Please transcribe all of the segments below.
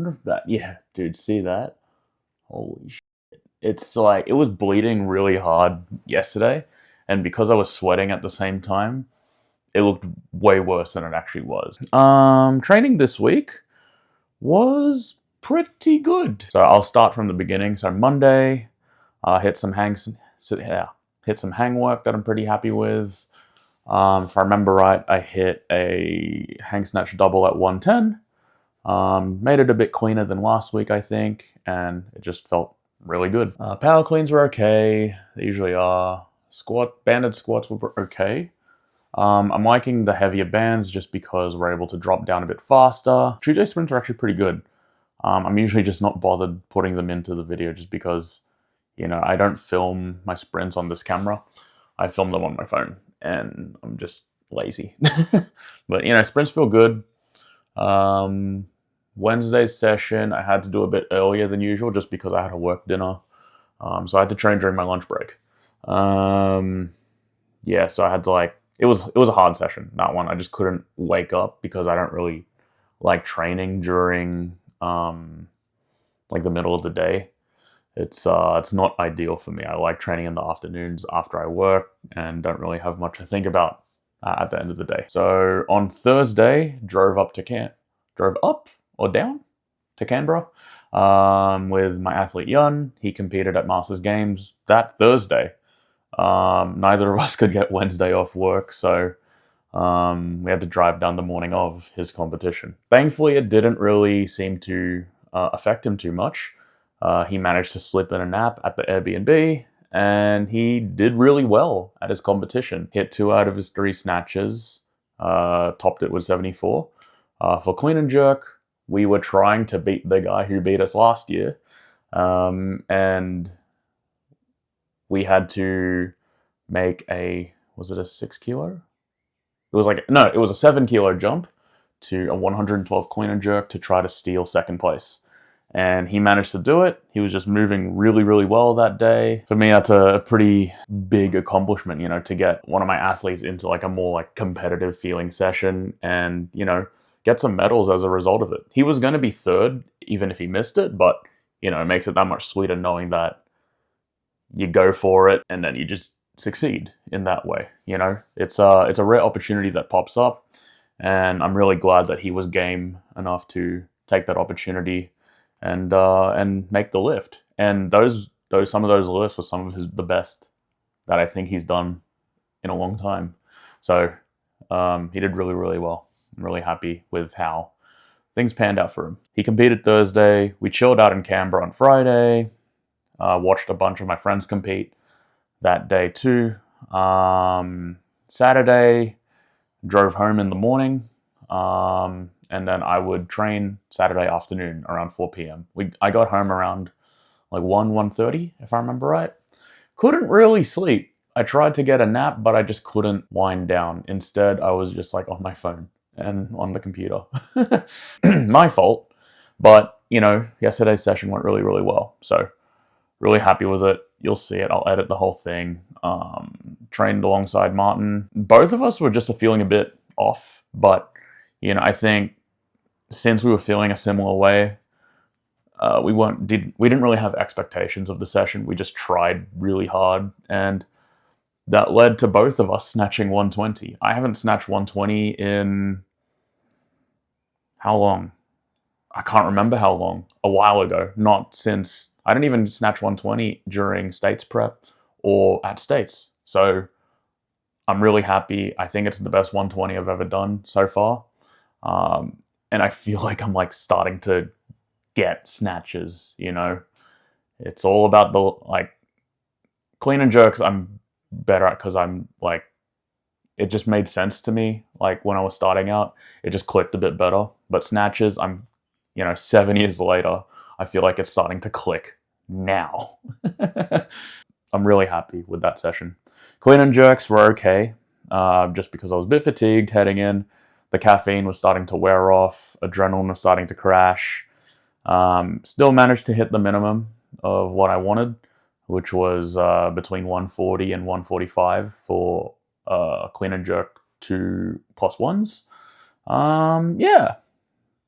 of that. Yeah, dude, see that? Holy shit. It's like, it was bleeding really hard yesterday, and because I was sweating at the same time, it looked way worse than it actually was. Training this week was pretty good. So I'll start from the beginning. So Monday, hit some hit some hang work that I'm pretty happy with. If I remember right, I hit a hang snatch double at 110. Made it a bit cleaner than last week, I think, and it just felt really good. Power cleans were okay. They usually are. Banded squats were okay. I'm liking the heavier bands just because we're able to drop down a bit faster. 2-day sprints are actually pretty good. I'm usually just not bothered putting them into the video just because, I don't film my sprints on this camera. I film them on my phone, and I'm just lazy. But, sprints feel good. Wednesday's session, I had to do a bit earlier than usual just because I had a work dinner. So I had to train during my lunch break. Yeah, so I had to it was a hard session, that one. I just couldn't wake up because I don't really like training during the middle of the day. It's not ideal for me. I like training in the afternoons after I work and don't really have much to think about at the end of the day. So on Thursday, drove up or down to Canberra with my athlete Yun. He competed at Masters Games that Thursday. Neither of us could get Wednesday off work, so we had to drive down the morning of his competition. Thankfully, it didn't really seem to affect him too much. He managed to slip in a nap at the Airbnb, and he did really well at his competition. Hit 2 out of his 3 snatches, topped it with 74. For clean and jerk, we were trying to beat the guy who beat us last year, and we had to make was it a 6 kilo? It was a 7 kilo jump to a 112 clean and jerk to try to steal second place. And he managed to do it. He was just moving really, really well that day. For me, that's a pretty big accomplishment, to get one of my athletes into a more competitive feeling session and, get some medals as a result of it. He was going to be third, even if he missed it, but, it makes it that much sweeter knowing that you go for it and then you just succeed in that way. It's a rare opportunity that pops up, and I'm really glad that he was game enough to take that opportunity and make the lift. And some of those lifts were some of the best that I think he's done in a long time. So he did really, really well. I'm really happy with how things panned out for him. He competed Thursday. We chilled out in Canberra on Friday. Watched a bunch of my friends compete that day too. Saturday, drove home in the morning, and then I would train Saturday afternoon around 4 p.m. I got home around 1:30, if I remember right. Couldn't really sleep. I tried to get a nap, but I just couldn't wind down. Instead, I was just on my phone and on the computer. My fault. But, yesterday's session went really, really well. So, really happy with it. You'll see it. I'll edit the whole thing. Trained alongside Martin. Both of us were just feeling a bit off, but I think since we were feeling a similar way, we didn't really have expectations of the session. We just tried really hard, and that led to both of us snatching 120. I haven't snatched 120 in how long? I can't remember how long. A while ago. Not since I didn't even snatch 120 during States prep or at States. So I'm really happy. I think it's the best 120 I've ever done so far. And I feel like I'm starting to get snatches, It's all about the clean and jerks I'm better at because I'm it just made sense to me. When I was starting out, it just clicked a bit better. But snatches, I'm 7 years later, I feel like it's starting to click now. I'm really happy with that session. Clean and jerks were okay, just because I was a bit fatigued heading in. The caffeine was starting to wear off. Adrenaline was starting to crash. Still managed to hit the minimum of what I wanted, which was between 140 and 145 for clean and jerk 2+1s. Yeah,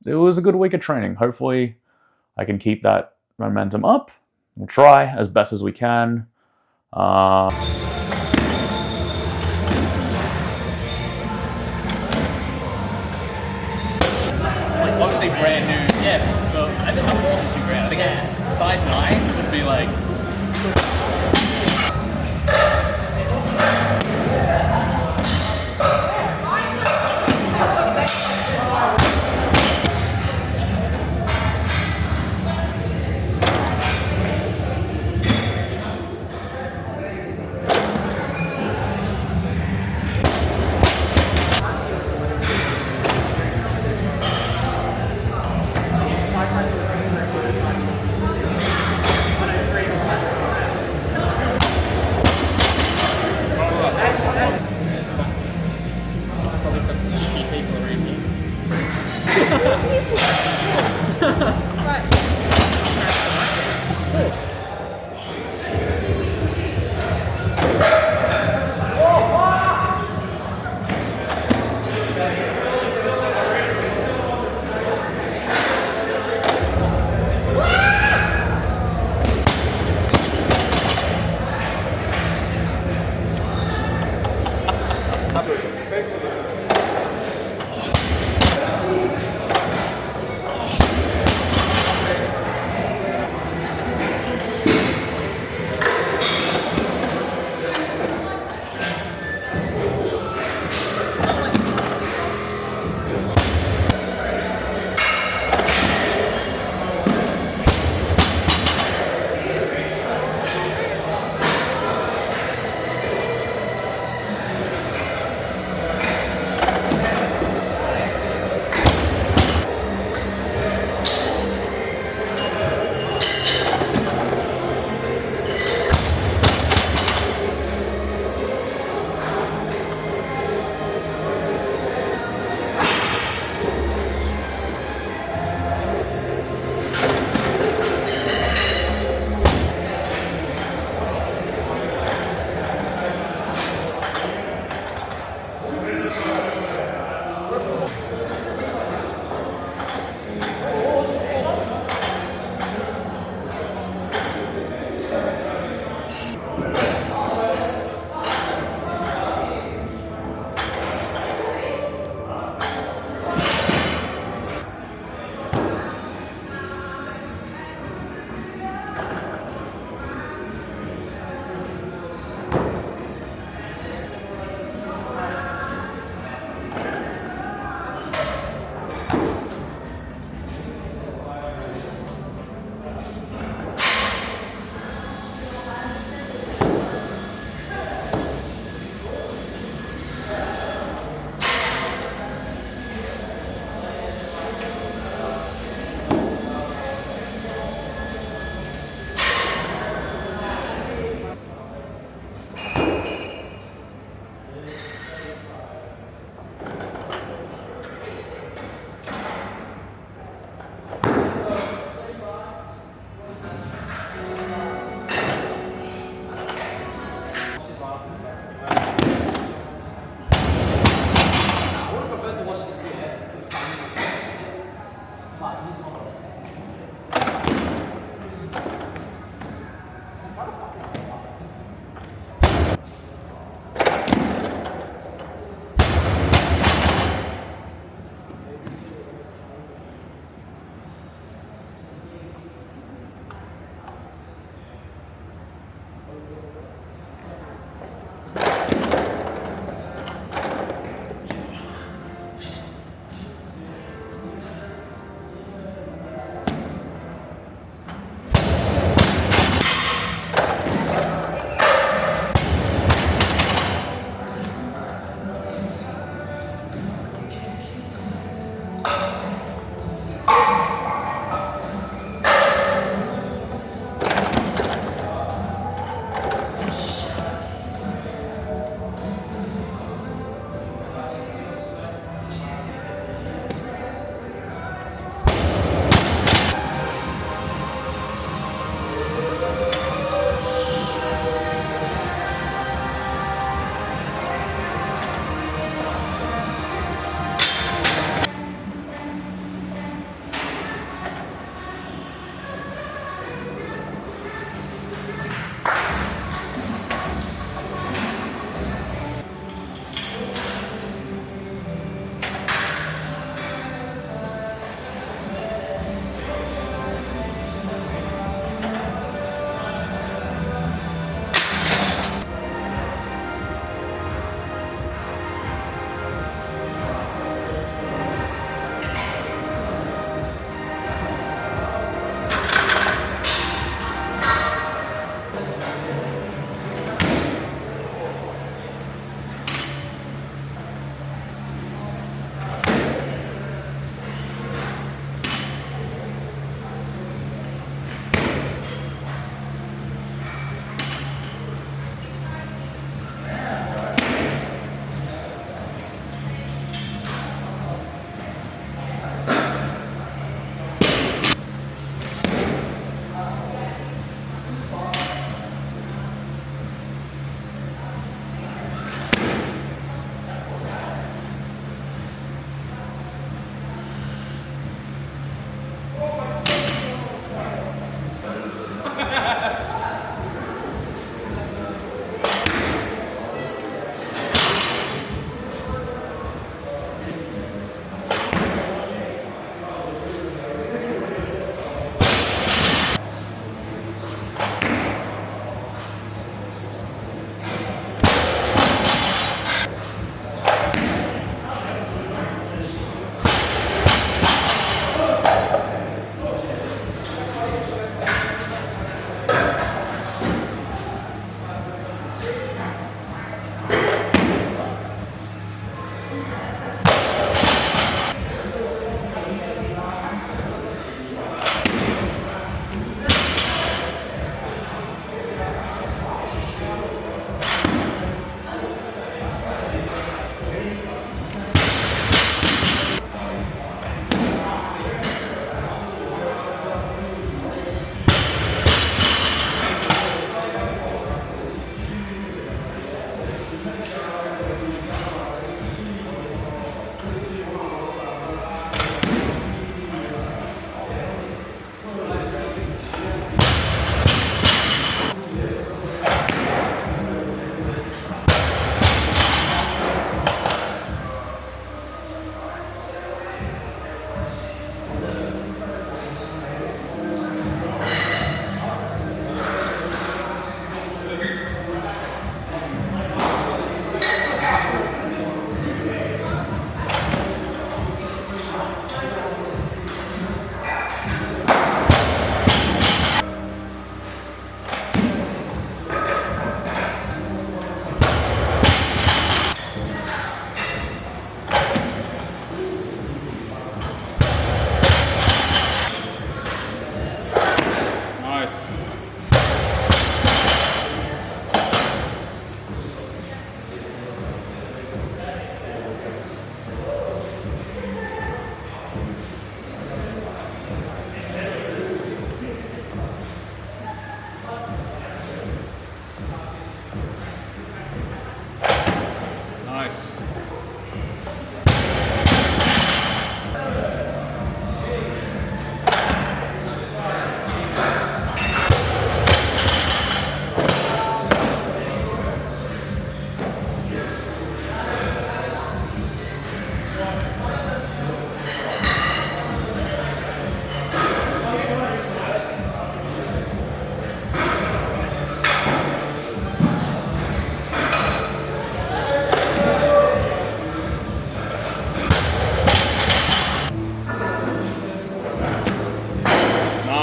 it was a good week of training. Hopefully I can keep that momentum up. We'll try as best as we can. Obviously brand new, yeah, well, I think I'm more than 2 grand. I think size 9 would be like... Probably some sneaky people around here.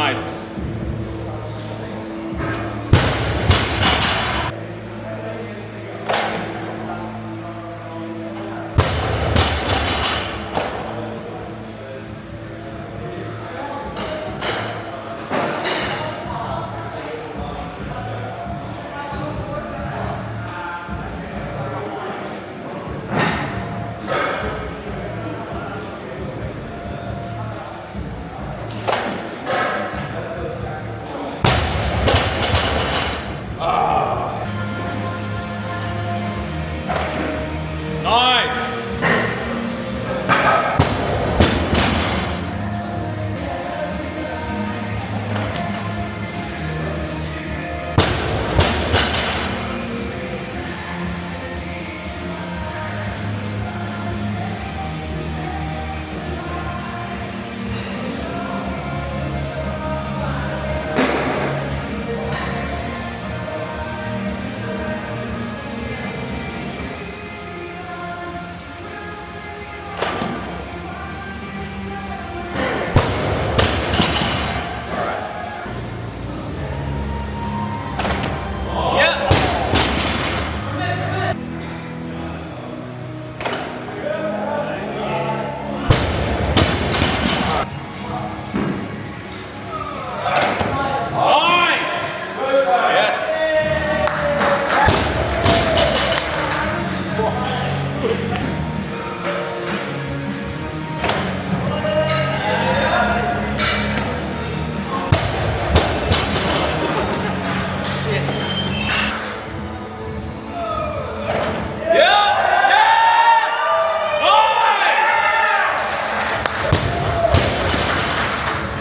Nice. Nice.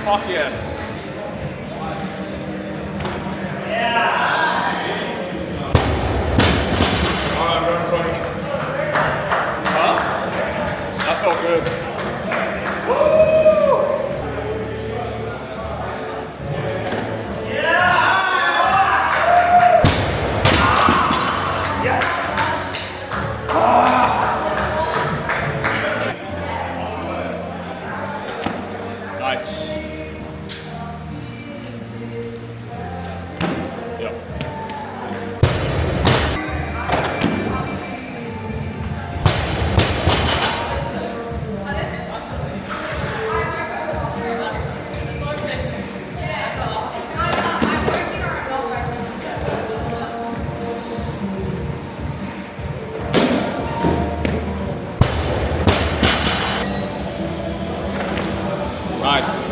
Fuck yes. Alright, run 20. Huh? That felt good. Nice. Yep. Nice.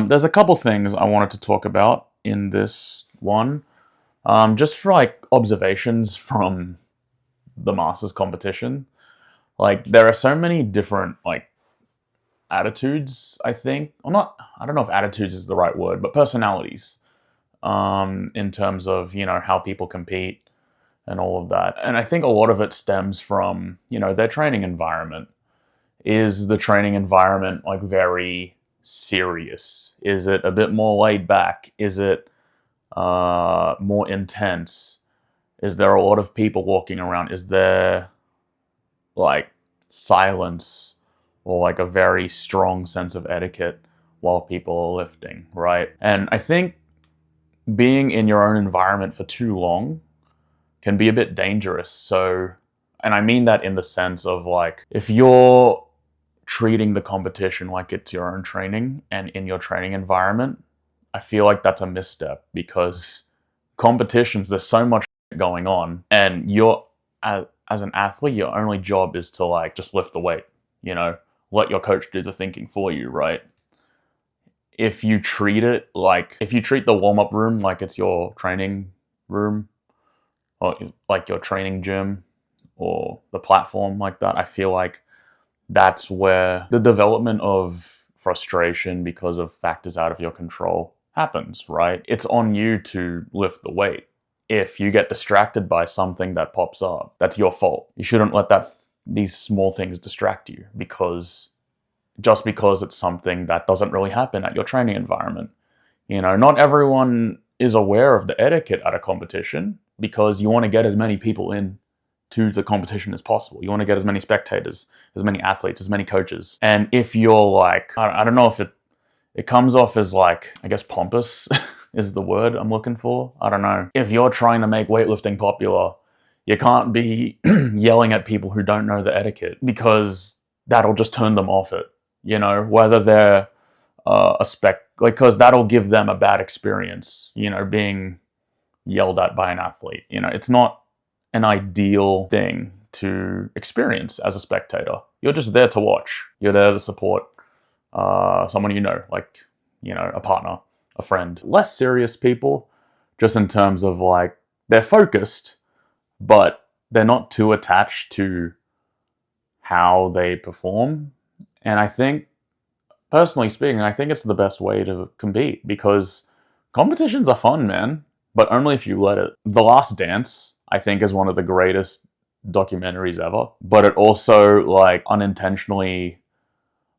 There's a couple things I wanted to talk about in this one, just for like observations from the Masters competition. Like there are so many different like attitudes, I think. I don't know if attitudes is the right word, but personalities, in terms of, you know, how people compete and all of that. And I think a lot of it stems from, you know, their training environment. Is the training environment like very serious? Is it a bit more laid back? Is it more intense? Is there a lot of people walking around? Is there like silence or like a very strong sense of etiquette while people are lifting, right? And I think being in your own environment for too long can be a bit dangerous. So, and I mean that in the sense of like, if you're treating the competition like it's your own training and in your training environment, I feel like that's a misstep, because competitions, there's so much going on, and you're as an athlete, your only job is to like just lift the weight, you know, let your coach do the thinking for you, right? If you treat the warm-up room like it's your training room, or like your training gym, or the platform like that, I feel like that's where the development of frustration because of factors out of your control happens, right? It's on you to lift the weight. If you get distracted by something that pops up, that's your fault. You shouldn't let these small things distract you, because it's something that doesn't really happen at your training environment. You know, not everyone is aware of the etiquette at a competition, because you want to get as many people in to the competition as possible. You want to get as many spectators, as many athletes, as many coaches. And if you're like, I don't know if it comes off as like, I guess pompous is the word I'm looking for. I don't know. If you're trying to make weightlifting popular, you can't be yelling at people who don't know the etiquette, because that'll just turn them off it, you know, whether they're because that'll give them a bad experience, you know, being yelled at by an athlete. You know, it's not an ideal thing to experience as a spectator. You're just there to watch. You're there to support someone you know, like, you know, a partner, a friend. Less serious people, just in terms of like, they're focused, but they're not too attached to how they perform. And I think, personally speaking, I think it's the best way to compete, because competitions are fun, man, but only if you let it. The Last Dance, I think, is one of the greatest documentaries ever, but it also like unintentionally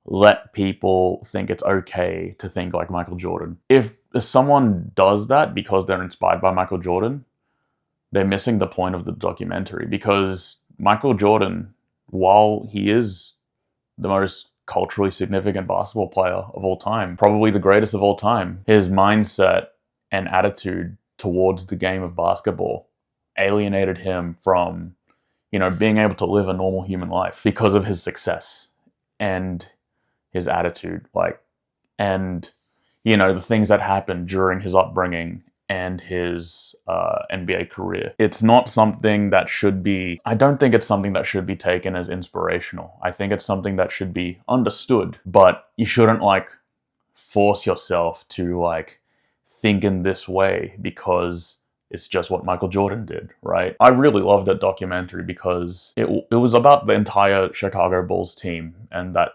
let people think it's okay to think like Michael Jordan. If someone does that because they're inspired by Michael Jordan, they're missing the point of the documentary, because Michael Jordan, while he is the most culturally significant basketball player of all time, probably the greatest of all time. His mindset and attitude towards the game of basketball alienated him from, being able to live a normal human life because of his success and his attitude, and the things that happened during his upbringing and his NBA career. It's not something that should be, I don't think it's something that should be taken as inspirational. I think it's something that should be understood, but you shouldn't force yourself to think in this way because it's just what Michael Jordan did, right? I really loved that documentary because it was about the entire Chicago Bulls team and that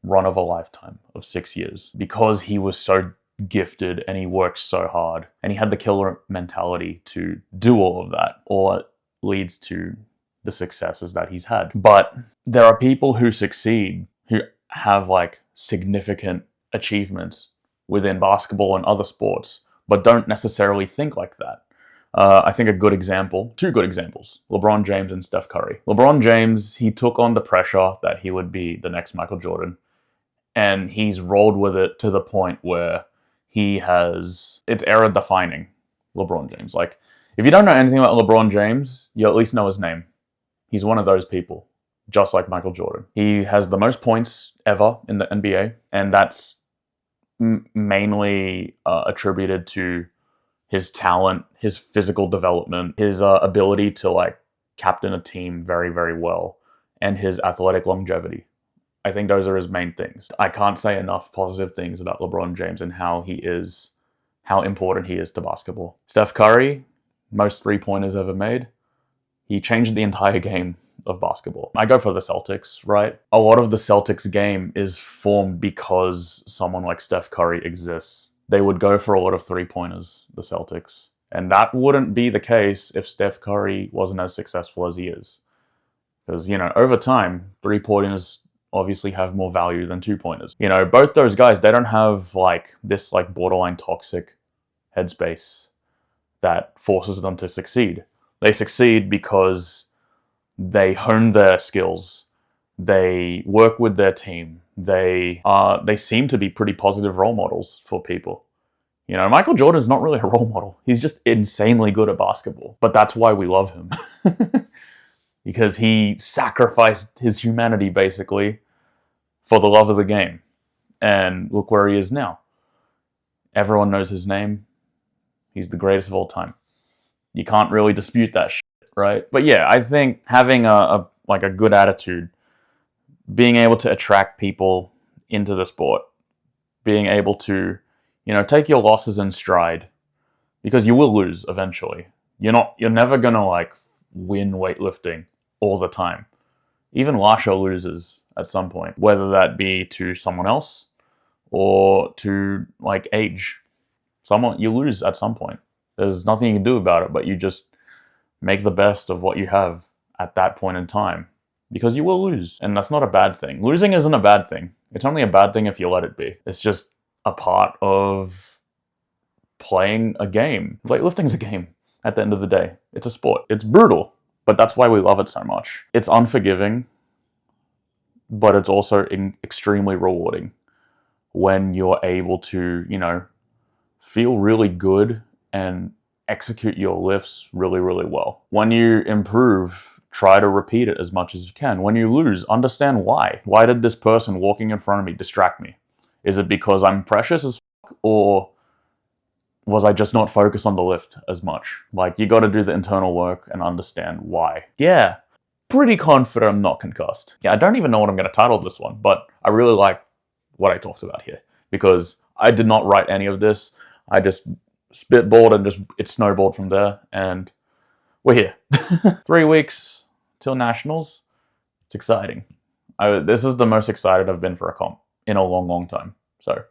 run of a lifetime of 6 years, because he was so gifted and he worked so hard and he had the killer mentality to do all of that, or it leads to the successes that he's had. But there are people who succeed who have significant achievements within basketball and other sports, but don't necessarily think like that. I think two good examples, LeBron James and Steph Curry. LeBron James, he took on the pressure that he would be the next Michael Jordan, and he's rolled with it to the point where it's era defining. LeBron James. If you don't know anything about LeBron James, you at least know his name. He's one of those people, just like Michael Jordan. He has the most points ever in the NBA, and that's mainly attributed to his talent, his physical development, his ability to captain a team very, very well, and his athletic longevity. I think those are his main things. I can't say enough positive things about LeBron James and how important he is to basketball. Steph Curry, most three-pointers ever made. He changed the entire game of basketball. I go for the Celtics, right? A lot of the Celtics game is formed because someone like Steph Curry exists. They would go for a lot of three-pointers, the Celtics. And that wouldn't be the case if Steph Curry wasn't as successful as he is. Because, over time, three-pointers obviously have more value than two-pointers. Both those guys, they don't have this borderline toxic headspace that forces them to succeed. They succeed because they hone their skills, they work with their team, they seem to be pretty positive role models for people. Michael Jordan's not really a role model. He's just insanely good at basketball. But that's why we love him. Because he sacrificed his humanity, basically, for the love of the game. And look where he is now. Everyone knows his name. He's the greatest of all time. You can't really dispute that shit, right? But yeah, I think having a good attitude, being able to attract people into the sport, being able to, take your losses in stride, because you will lose eventually. You're never gonna win weightlifting all the time. Even Lasha loses at some point, whether that be to someone else or to age. You lose at some point. There's nothing you can do about it, but you just make the best of what you have at that point in time, because you will lose, and that's not a bad thing. Losing isn't a bad thing. It's only a bad thing if you let it be. It's just a part of playing a game. Weightlifting's a game at the end of the day. It's a sport. It's brutal, but that's why we love it so much. It's unforgiving, but it's also extremely rewarding when you're able to, feel really good and execute your lifts really, really well. When you improve, try to repeat it as much as you can. When you lose, understand why. Why did this person walking in front of me distract me? Is it because I'm precious as fuck, or was I just not focused on the lift as much? You got to do the internal work and understand why. Yeah, pretty confident I'm not concussed. Yeah, I don't even know what I'm going to title this one, but I really like what I talked about here, because I did not write any of this. I just spitballed and it snowballed from there, and we're here. 3 weeks till nationals. It's exciting. This is the most excited I've been for a comp in a long, long time. So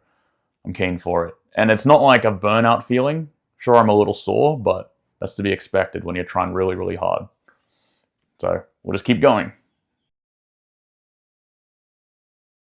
I'm keen for it. And it's not like a burnout feeling. Sure, I'm a little sore, but that's to be expected when you're trying really, really hard. So we'll just keep going.